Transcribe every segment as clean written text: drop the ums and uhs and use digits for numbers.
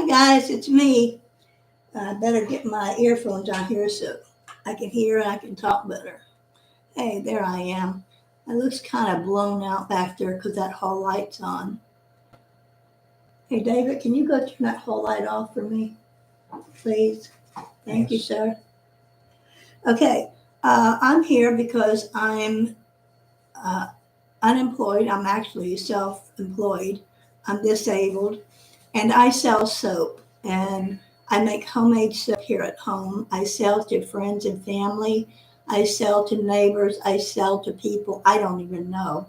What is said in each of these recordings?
Hi guys, it's me. I better get my earphones on here so I can hear and I can talk better. Hey, there I am. It looks kind of blown out back there because that hall light's on. Hey David, can you go turn that hall light off for me, please? Thank you, Yes. sir. Okay, I'm here because I'm uh, unemployed. I'm actually self-employed. I'm disabled, and I sell soap. And I make homemade soap here at home. I sell to friends and family. I sell to neighbors. I sell to people I don't even know.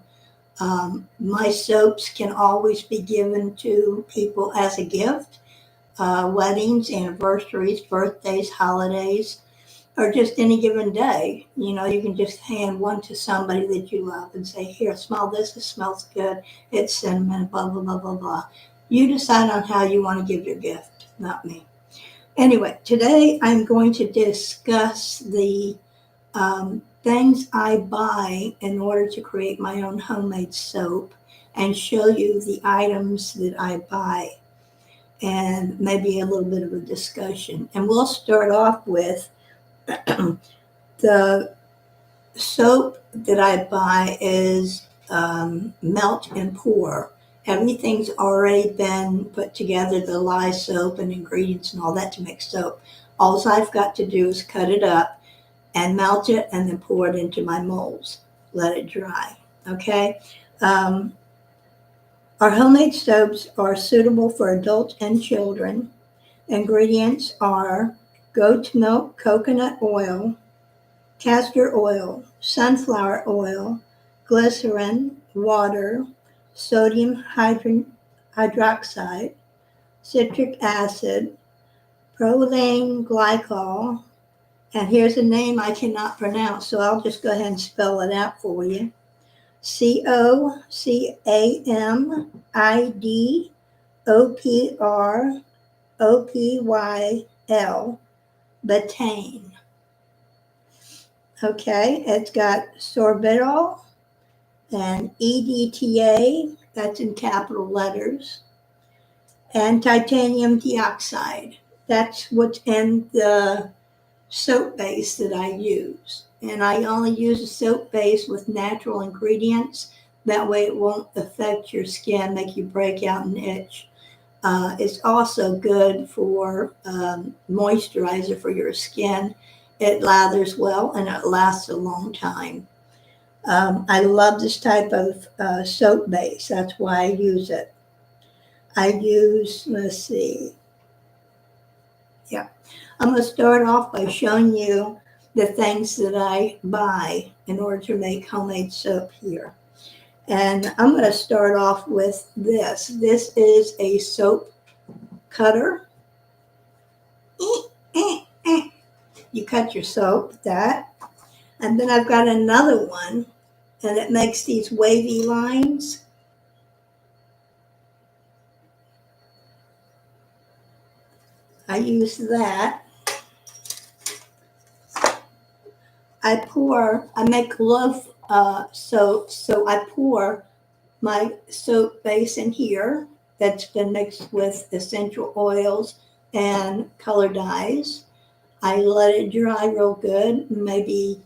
My soaps can always be given to people as a gift, weddings, anniversaries, birthdays, holidays, or just any given day. You know, you can just hand one to somebody that you love and say, here, smell this. It smells good. It's cinnamon, blah, blah, blah, blah, blah. You decide on how you want to give your gift, not me. Anyway, today I'm going to discuss the things I buy in order to create my own homemade soap and show you the items that I buy and maybe a little bit of a discussion. And we'll start off with the soap that I buy is melt and pour. Everything's already been put together, the lye soap and ingredients and all that to make soap. All I've got to do is cut it up and melt it and then pour it into my molds. Let it dry. Okay. Um, our homemade soaps are suitable for adults and children. Ingredients are goat milk, coconut oil, castor oil, sunflower oil, glycerin, water, sodium hydroxide, citric acid, proline glycol, and here's a name I cannot pronounce, so I'll just go ahead and spell it out for you. COCAMIDOPROPYL, betaine. Okay, it's got sorbitol and EDTA, that's in capital letters, and titanium dioxide. That's what's in the soap base that I use. And I only use a soap base with natural ingredients. That way it won't affect your skin, make you break out and itch. It's also good for moisturizer for your skin. It lathers well and it lasts a long time. I love this type of soap base. That's why I use it. I use, let's see, yeah. I'm going to start off by showing you the things that I buy in order to make homemade soap here. And I'm going to start off with this. This is a soap cutter. You cut your soap with that. And then I've got another one, and it makes these wavy lines. I use that. I make love soap, so I pour my soap base in here that's been mixed with essential oils and color dyes. I let it dry real good, maybe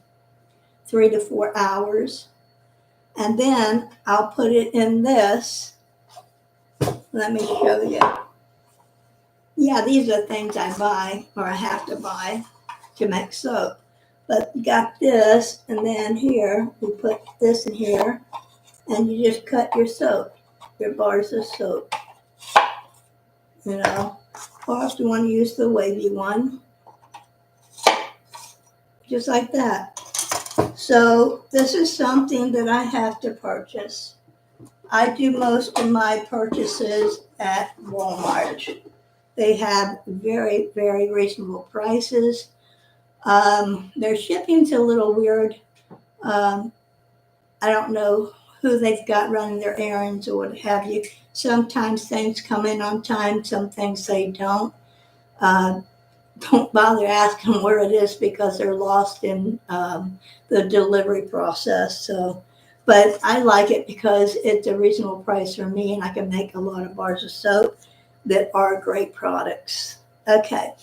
3 to 4 hours. And then I'll put it in this. Let me show you. Yeah, these are things I buy or I have to buy to make soap. But you got this, and then here, you put this in here, and you just cut your soap, your bars of soap, you know. Or if you want to use the wavy one, just like that. So this is something that I have to purchase. I do most of my purchases at Walmart. They have very, very reasonable prices. Their shipping's a little weird. Um, I don't know who they've got running their errands or what have you. Sometimes things come in on time, some things they don't. Uh, don't bother asking where it is because they're lost in the delivery process. So, but I like it because it's a reasonable price for me, and I can make a lot of bars of soap. that are great products. Okay,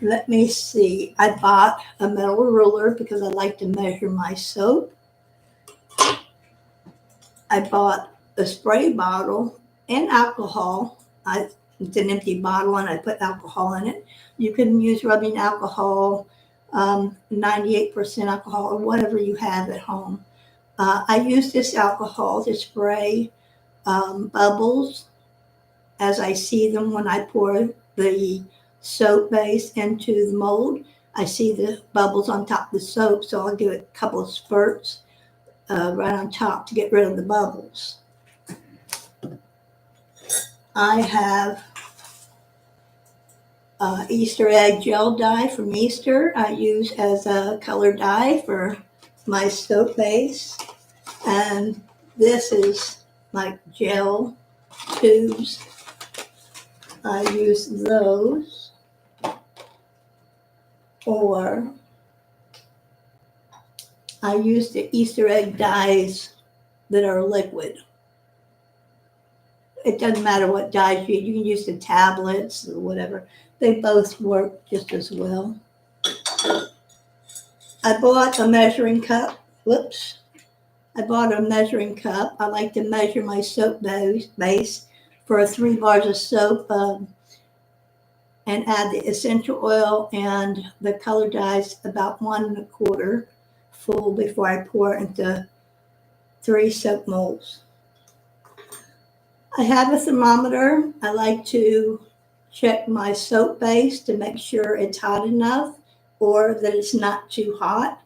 let me see. I bought a metal ruler because I like to measure my soap. I bought a spray bottle and alcohol. It's an empty bottle and I put alcohol in it. You can use rubbing alcohol, 98% alcohol, or whatever you have at home. I use this alcohol to spray bubbles as I see them when I pour the soap base into the mold. I see the bubbles on top of the soap, so I'll give it a couple of spurts right on top to get rid of the bubbles. I have Easter egg gel dye from Easter. I use as a color dye for my soap base. And this is like gel tubes. I use those. Or I use the Easter egg dyes that are liquid. It doesn't matter what dyes you can use the tablets or whatever. They both work just as well. I bought a measuring cup. Whoops. I bought a measuring cup. I like to measure my soap base for 3 bars of soap and add the essential oil and the color dyes about 1 1/4 full before I pour into 3 soap molds. I have a thermometer. I like to check my soap base to make sure it's hot enough or that it's not too hot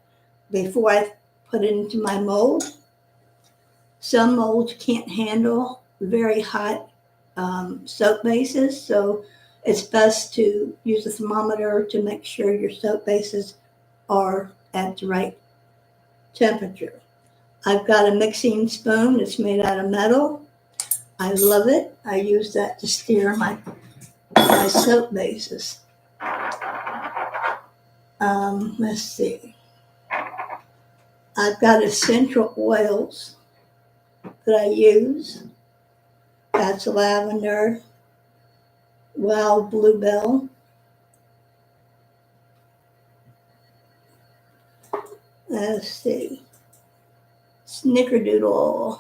before I put it into my mold. Some molds can't handle very hot soap bases, so it's best to use a thermometer to make sure your soap bases are at the right temperature. I've got a mixing spoon that's made out of metal. I love it. I use that to steer my soap bases. Let's see. I've got essential oils that I use. That's lavender, wild bluebell. Let's see. Snickerdoodle.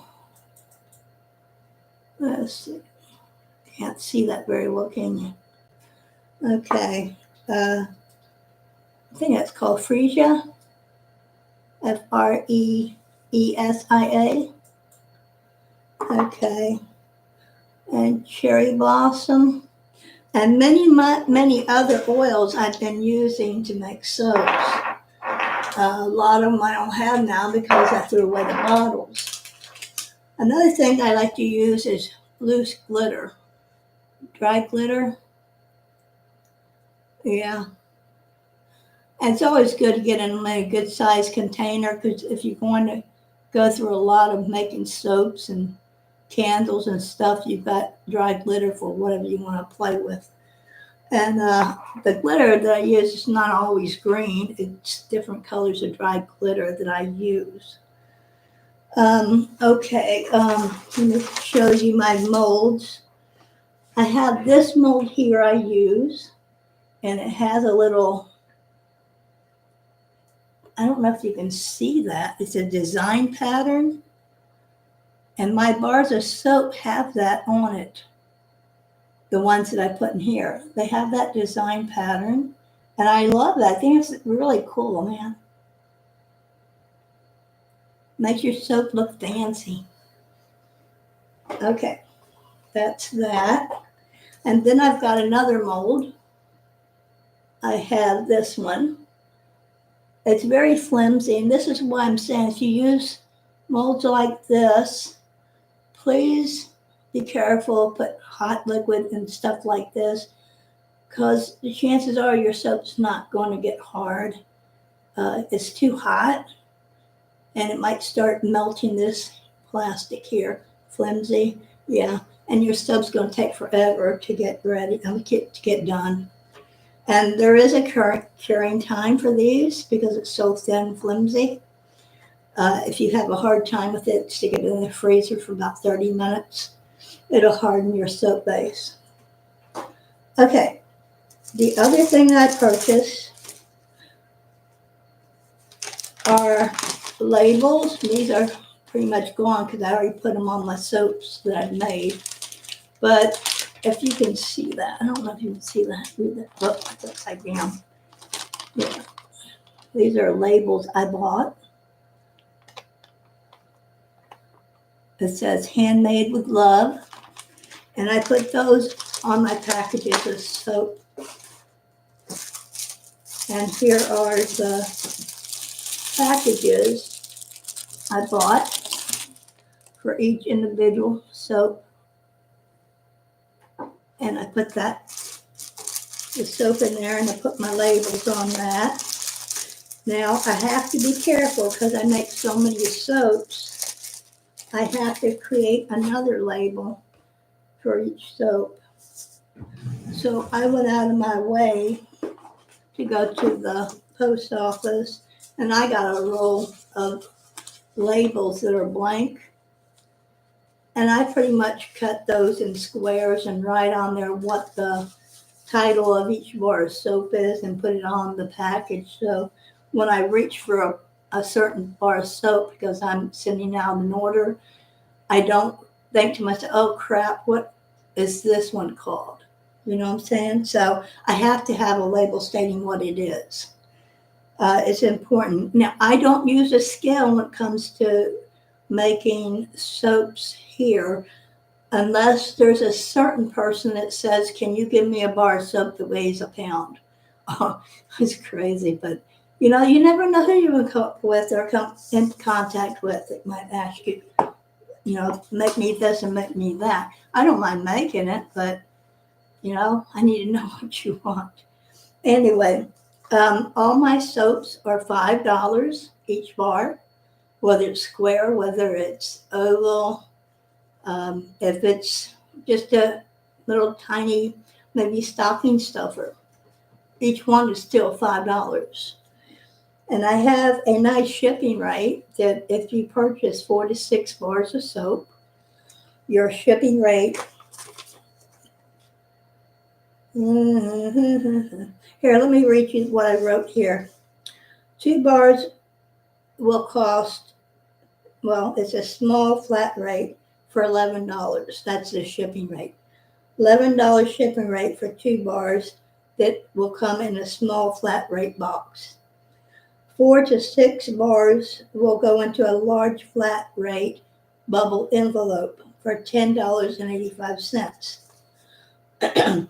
Let's see. Can't see that very well, can you? Okay. I think that's called Freesia. Freesia. Okay. And cherry blossom. And many other oils I've been using to make soaps. A lot of them I don't have now because I threw away the bottles. Another thing I like to use is loose glitter. Dry glitter. Yeah. And it's always good to get in a good sized container because if you're going to go through a lot of making soaps and candles and stuff, you've got dry glitter for whatever you want to play with. And the glitter that I use is not always green. It's different colors of dry glitter that I use. Okay, let me show you my molds. I have this mold here I use, and it has a little, I don't know if you can see that. It's a design pattern, and my bars of soap have that on it. The ones that I put in here, they have that design pattern, and I love that. I think it's really cool, man. Makes your soap look fancy. Okay, that's that. And then I've got another mold. I have this one. It's very flimsy, and this is why I'm saying if you use molds like this, please be careful, put hot liquid and stuff like this, because the chances are your soap's not going to get hard. It's too hot, and it might start melting this plastic here, flimsy, yeah. And your soap's going to take forever to get ready, to get done. And there is a curing time for these because it's so thin and flimsy. If you have a hard time with it, stick it in the freezer for about 30 minutes. It'll harden your soap base. Okay, the other thing I purchased are labels. These are pretty much gone because I already put them on my soaps that I've made. But if you can see that, I don't know if you can see that. Oh, it's upside down. Yeah, these are labels I bought. It says handmade with love. And I put those on my packages of soap. And here are the packages I bought for each individual soap. And I put the soap in there and I put my labels on that. Now I have to be careful because I make so many soaps. I have to create another label for each soap. So I went out of my way to go to the post office and I got a roll of labels that are blank. And I pretty much cut those in squares and write on there what the title of each bar of soap is and put it on the package. So when I reach for a certain bar of soap because I'm sending out an order, I don't think to myself, oh crap, what is this one called? You know what I'm saying? So I have to have a label stating what it is. It's important. Now, I don't use a scale when it comes to making soaps here unless there's a certain person that says, can you give me a bar of soap that weighs a pound? Oh, it's crazy, but you know, you never know who you will come up with or come in contact with that might ask you, you know, make me this and make me that. I don't mind making it, but you know, I need to know what you want. Anyway, all my soaps are $5 each bar, whether it's square, whether it's oval, if it's just a little tiny, maybe stocking stuffer. Each one is still $5. And I have a nice shipping rate that if you purchase 4 to 6 bars of soap, your shipping rate. Here, let me read you what I wrote here. 2 bars will cost, well, it's a small flat rate for $11. That's the shipping rate. $11 shipping rate for 2 bars that will come in a small flat rate box. 4 to 6 bars will go into a large flat rate bubble envelope for $10.85.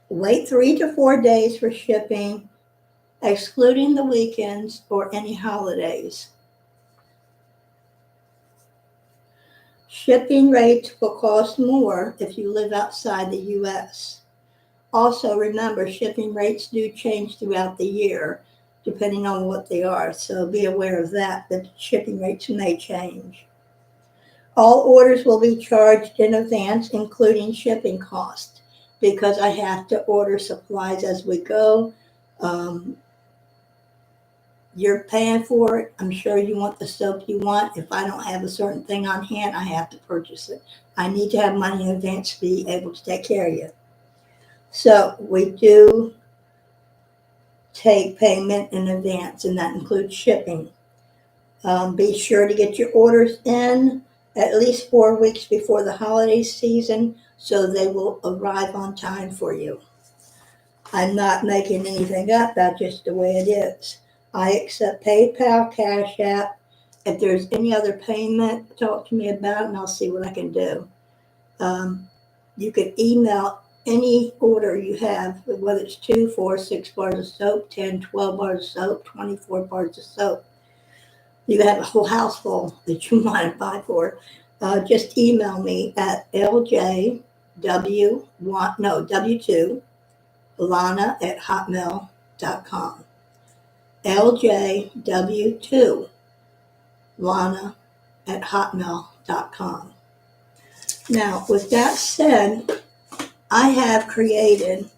Wait 3 to 4 days for shipping, excluding the weekends or any holidays. Shipping rates will cost more if you live outside the U.S. Also, remember, shipping rates do change throughout the year, depending on what they are. So be aware of that shipping rates may change. All orders will be charged in advance, including shipping costs, because I have to order supplies as we go. You're paying for it. I'm sure you want the soap you want. If I don't have a certain thing on hand, I have to purchase it. I need to have money in advance to be able to take care of you. So we do take payment in advance, and that includes shipping. Be sure to get your orders in at least 4 weeks before the holiday season so they will arrive on time for you. I'm not making anything up. That's just the way it is. I accept PayPal, Cash App. If there's any other payment, talk to me about it and I'll see what I can do. You can email any order you have, whether it's 2, 4, 6 bars of soap, 10, 12 bars of soap, 24 bars of soap. You have a whole house full that you want to buy for. Just email me at w2 lana@hotmail.com. LJW2 lana@hotmail.com. Now, with that said, I have created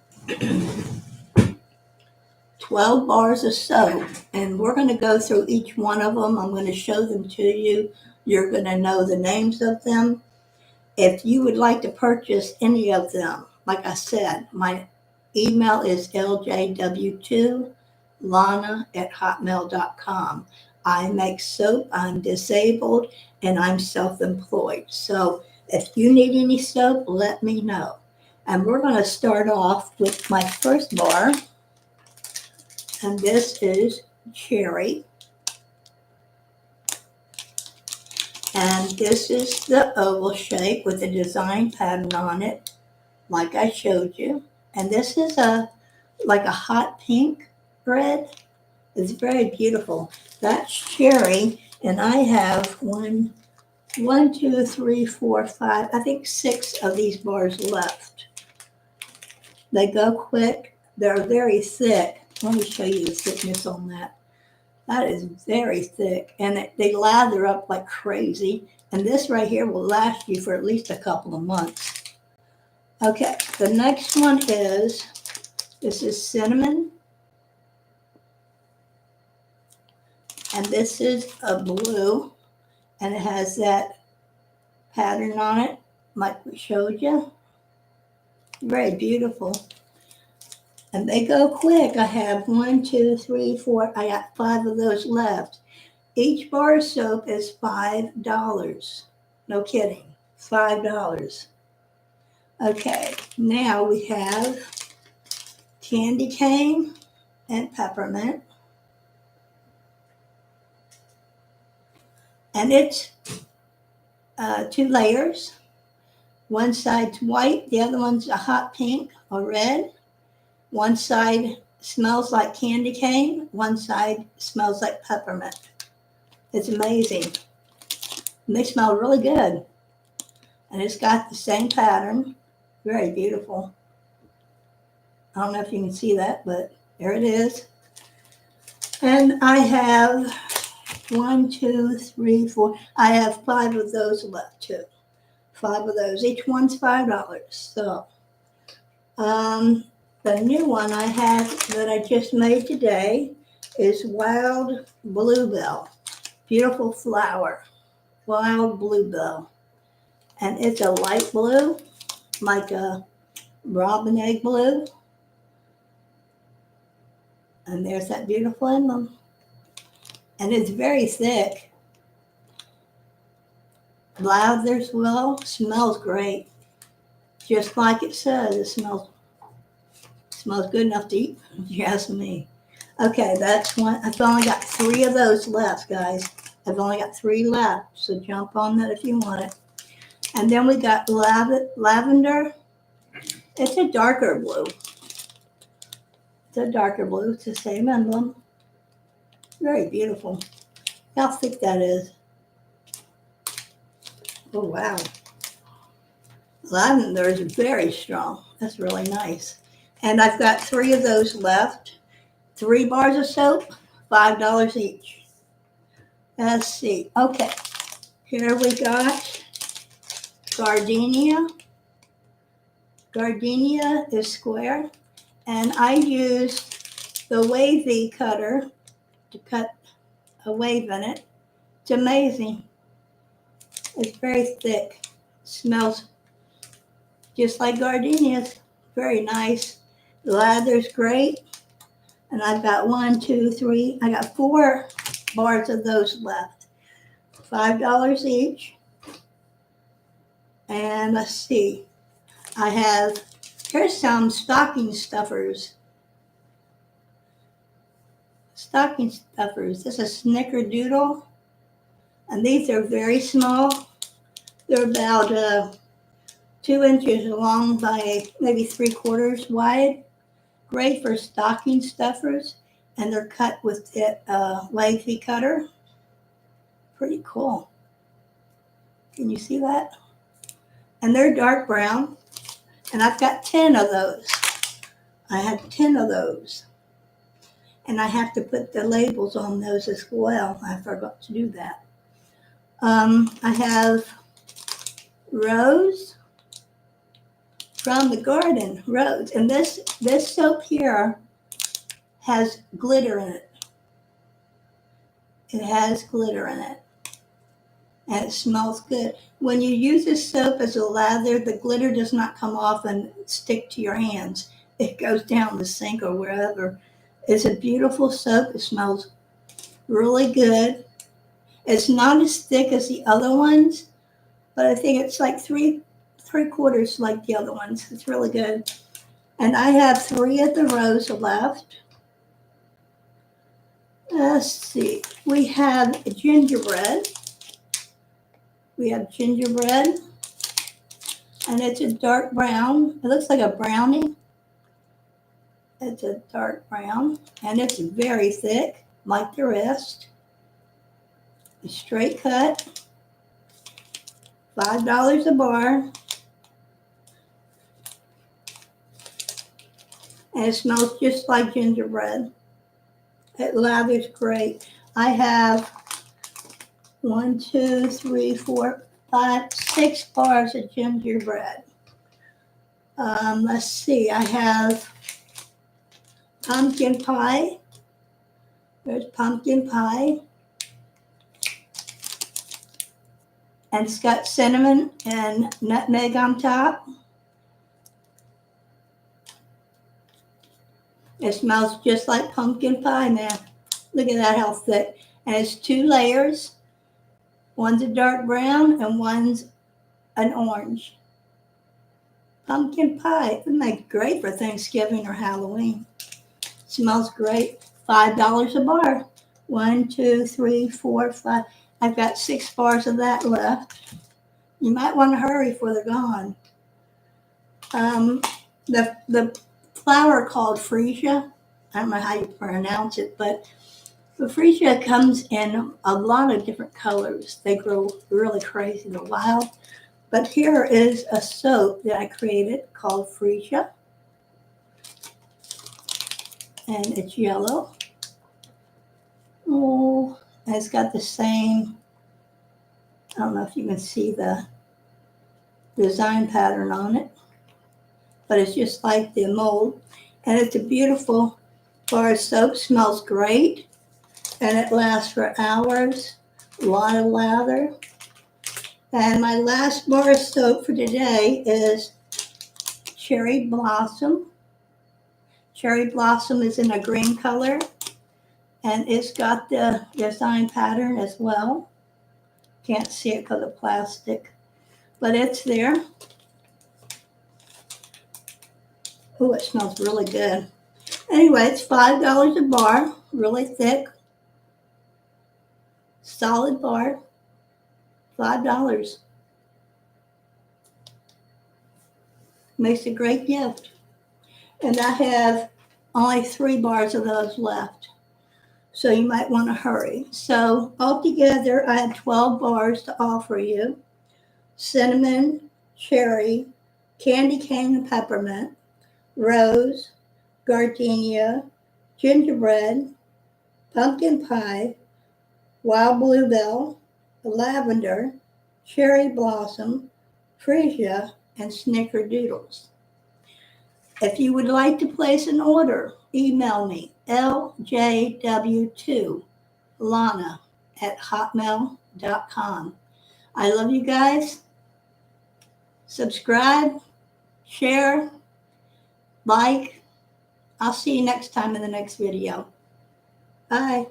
12 bars of soap, and we're going to go through each one of them. I'm going to show them to you. You're going to know the names of them. If you would like to purchase any of them, like I said, my email is ljw2lana@hotmail.com. I make soap, I'm disabled, and I'm self-employed. So if you need any soap, let me know. And we're going to start off with my first bar, and this is cherry. And this is the oval shape with the design pattern on it, like I showed you. And this is like a hot pink red. It's very beautiful. That's cherry, and I have one, two, three, four, five, I think 6 of these bars left. They go quick. They're very thick. Let me show you the thickness on that. That is very thick, and they lather up like crazy. And this right here will last you for at least a couple of months. Okay, the next one is, this is cinnamon. And this is a blue, and it has that pattern on it, like we showed you. Very beautiful. And they go quick. I have 1, 2, 3, 4. I got 5 of those left. Each bar of soap is $5. No kidding, $5. Okay, now we have candy cane and peppermint. And it's 2 layers. One side's white, the other one's a hot pink or red. One side smells like candy cane, one side smells like peppermint. It's amazing. And they smell really good. And it's got the same pattern. Very beautiful. I don't know if you can see that, but there it is. And I have 1, 2, 3, 4. I have 5 of those left too. 5 of those. Each one's $5. So, the new one I have that I just made today is Wild Bluebell. Beautiful flower. Wild Bluebell. And it's a light blue, like a robin egg blue. And there's that beautiful emblem. And it's very thick. Lathers well, smells great. Just like it says, it smells good enough to eat, if you ask me. Okay, that's one. I've only got 3 of those left, guys. I've only got 3 left, so jump on that if you want it. And then we got lavender. It's a darker blue. It's a darker blue. It's the same emblem. Very beautiful. How thick that is. Oh, wow. Lavender is very strong. That's really nice. And I've got 3 of those left. 3 bars of soap, $5 each. Let's see. Okay. Here we got gardenia. Gardenia is square. And I used the wavy cutter to cut a wave in it. It's amazing. It's very thick. Smells just like gardenias. Very nice. The lather's great. And I've got 1, 2, 3. I got 4 bars of those left. $5 each. And let's see. Here's some stocking stuffers. Stocking stuffers. This is Snickerdoodle. And these are very small. They're about 2 inches long by maybe 3/4 wide. Great for stocking stuffers. And they're cut with the wavy cutter. Pretty cool. Can you see that? And they're dark brown. And I've got 10 of those. I had 10 of those. And I have to put the labels on those as well. I forgot to do that. I have Rose from the garden, Rose. And this soap here has glitter in it. It has glitter in it. and it smells good. When you use this soap as a lather, the glitter does not come off and stick to your hands. It goes down the sink or wherever. It's a beautiful soap. It smells really good. It's not as thick as the other ones, but I think it's like three quarters like the other ones. It's really good. And I have 3 of the rows left. Let's see. We have gingerbread. We have gingerbread, and it's a dark brown. It looks like a brownie. It's a dark brown, and it's very thick, like the rest. A straight cut, $5 a bar, and it smells just like gingerbread. It lathers great. I have 1, 2, 3, 4, 5, 6 bars of gingerbread. Let's see, I have pumpkin pie. There's pumpkin pie. And it's got cinnamon and nutmeg on top. It smells just like pumpkin pie now. Look at that, how thick. And it's 2 layers. One's a dark brown and one's an orange. Pumpkin pie. It would make great for Thanksgiving or Halloween. Smells great. $5 a bar. 1, 2, 3, 4, 5. I've got 6 bars of that left. You might want to hurry before they're gone. The flower called freesia. I don't know how you pronounce it, but the freesia comes in a lot of different colors. They grow really crazy. They're wild. But here is a soap that I created called freesia. And it's yellow. Oh, and it's got the same, I don't know if you can see the design pattern on it, but it's just like the mold. And it's a beautiful bar of soap. Smells great, and it lasts for hours. A lot of lather. And my last bar of soap for today is Cherry Blossom. Cherry Blossom is in a green color, and it's got the design pattern as well. Can't see it because of plastic, but it's there. Oh, it smells really good. Anyway, it's $5 a bar, really thick, solid bar, $5. Makes a great gift. And I have only 3 bars of those left. So you might want to hurry. So altogether, I have 12 bars to offer you. Cinnamon, cherry, candy cane and peppermint, rose, gardenia, gingerbread, pumpkin pie, wild bluebell, lavender, cherry blossom, freesia, and snickerdoodles. If you would like to place an order, email me, ljw2lana@hotmail.com. I love you guys. Subscribe, share, like. I'll see you next time in the next video. Bye.